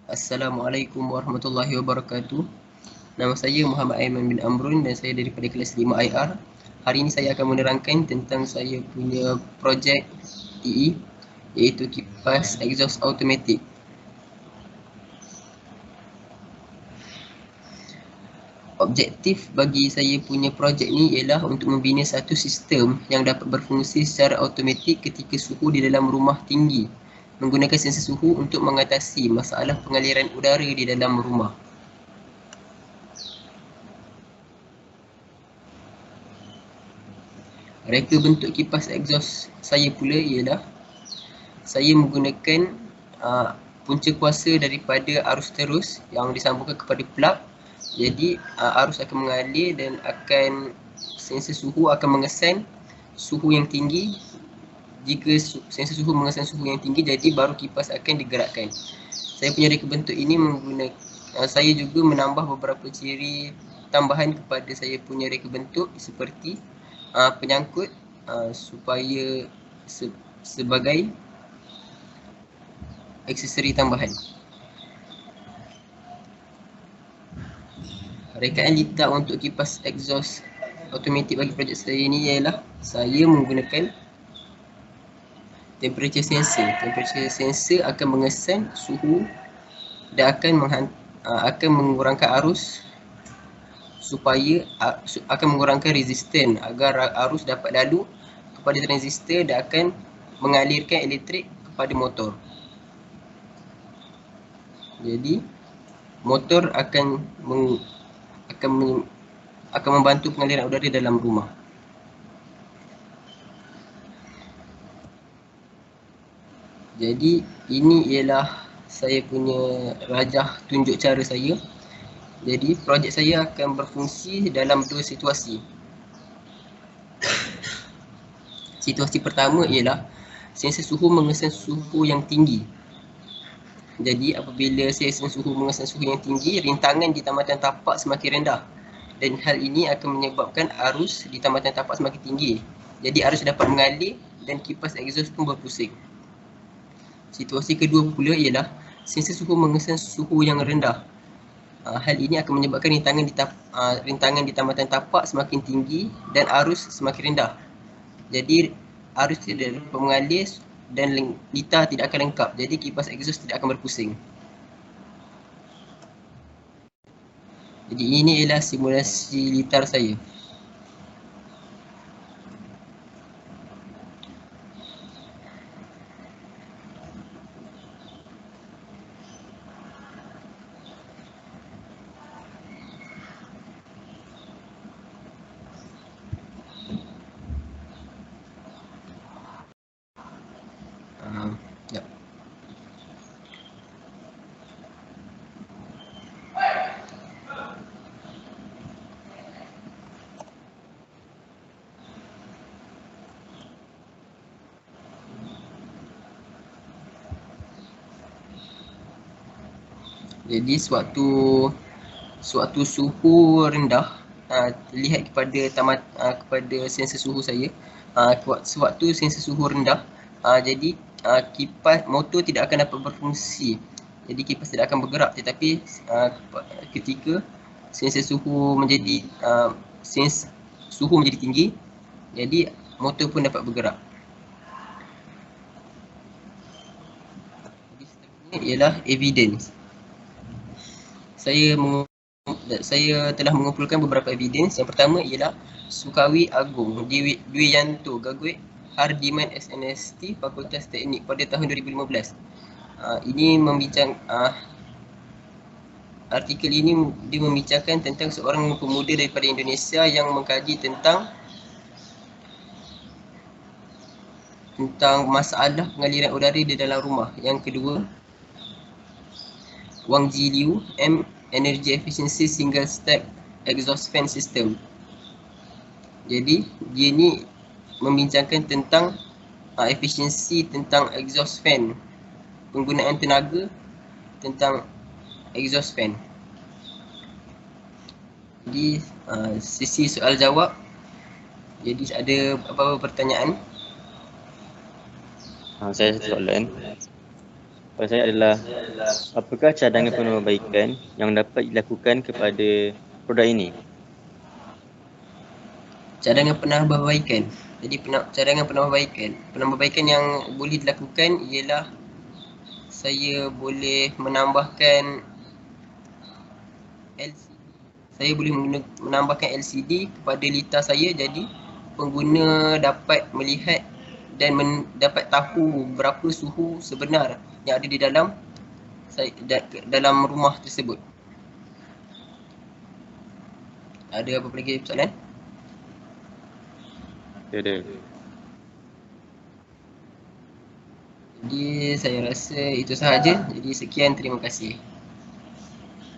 Assalamualaikum warahmatullahi wabarakatuh. Nama saya Muhammad Aiman bin Amrun dan saya daripada kelas 5 IR. Hari ini saya akan menerangkan tentang saya punya projek TE iaitu kipas exhaust automatic. Objektif bagi saya punya projek ni ialah untuk membina satu sistem yang dapat berfungsi secara automatik ketika suhu di dalam rumah tinggi, menggunakan sensor suhu untuk mengatasi masalah pengaliran udara di dalam rumah. Reka bentuk kipas exhaust saya pula ialah saya menggunakan punca kuasa daripada arus terus yang disambungkan kepada plug. Jadi arus akan mengalir dan sensor suhu akan mengesan suhu yang tinggi. Jika sensor suhu mengesan suhu yang tinggi, jadi baru kipas akan digerakkan. Saya punya reka bentuk ini saya juga menambah beberapa ciri tambahan kepada saya punya reka bentuk seperti penyangkut supaya sebagai aksesori tambahan. Rekaan litar untuk kipas exhaust automatik bagi projek saya ini ialah saya menggunakan temperature sensor. Temperature sensor akan mengesan suhu dan akan mengurangkan arus supaya akan mengurangkan resisten agar arus dapat lalu kepada transistor dan akan mengalirkan elektrik kepada motor. Jadi motor akan membantu pengaliran udara dalam rumah. Jadi ini ialah saya punya rajah tunjuk cara saya. Jadi projek saya akan berfungsi dalam dua situasi. Situasi pertama ialah sensor suhu mengesan suhu yang tinggi. Jadi apabila sensor suhu mengesan suhu yang tinggi, rintangan di tambatan tapak semakin rendah. Dan hal ini akan menyebabkan arus di tambatan tapak semakin tinggi. Jadi arus dapat mengalir dan kipas exhaust pun berpusing. Situasi kedua pula ialah sensor suhu mengesan suhu yang rendah. Hal ini akan menyebabkan rintangan di tambatan tapak semakin tinggi dan arus semakin rendah. Jadi arus tidak dapat mengalir dan litar tidak akan lengkap. Jadi kipas exhaust tidak akan berpusing. Jadi ini ialah simulasi litar saya. Ya. Jadi sewaktu suhu rendah, lihat kepada sensor suhu saya, sewaktu sensor suhu rendah, jadi kipas motor tidak akan dapat berfungsi. Jadi kipas tidak akan bergerak, tetapi ketika sensor suhu menjadi tinggi, jadi motor pun dapat bergerak. Jadi seterusnya ialah evidence. Saya telah mengumpulkan beberapa evidence. Yang pertama ialah Sukawi Agung Dwi Yanto Gaguit Hardiman SNST Fakultas Teknik pada tahun 2015. Ini artikel ini dia membincangkan tentang seorang pemuda daripada Indonesia yang mengkaji tentang masalah pengaliran udara di dalam rumah. Yang kedua, Wang Jiliu Energy Efficiency Single Step Exhaust Fan System. Jadi dia ni membincangkan tentang efisiensi tentang exhaust fan, penggunaan tenaga tentang exhaust fan. Jadi sesi soal jawab. Jadi ada apa-apa pertanyaan? Saya soalan. Soalan saya adalah, apakah cadangan penambahbaikan yang dapat dilakukan kepada produk ini? Cadangan penambahbaikan. Jadi cadangan penambahbaikan yang boleh dilakukan ialah saya boleh menambahkan LCD. Saya boleh menambahkan LCD kepada litar saya, jadi pengguna dapat melihat dan dapat tahu berapa suhu sebenar yang ada di dalam rumah tersebut. Ada apa lagi soalan? Ada. Jadi saya rasa itu sahaja. Jadi sekian, terima kasih.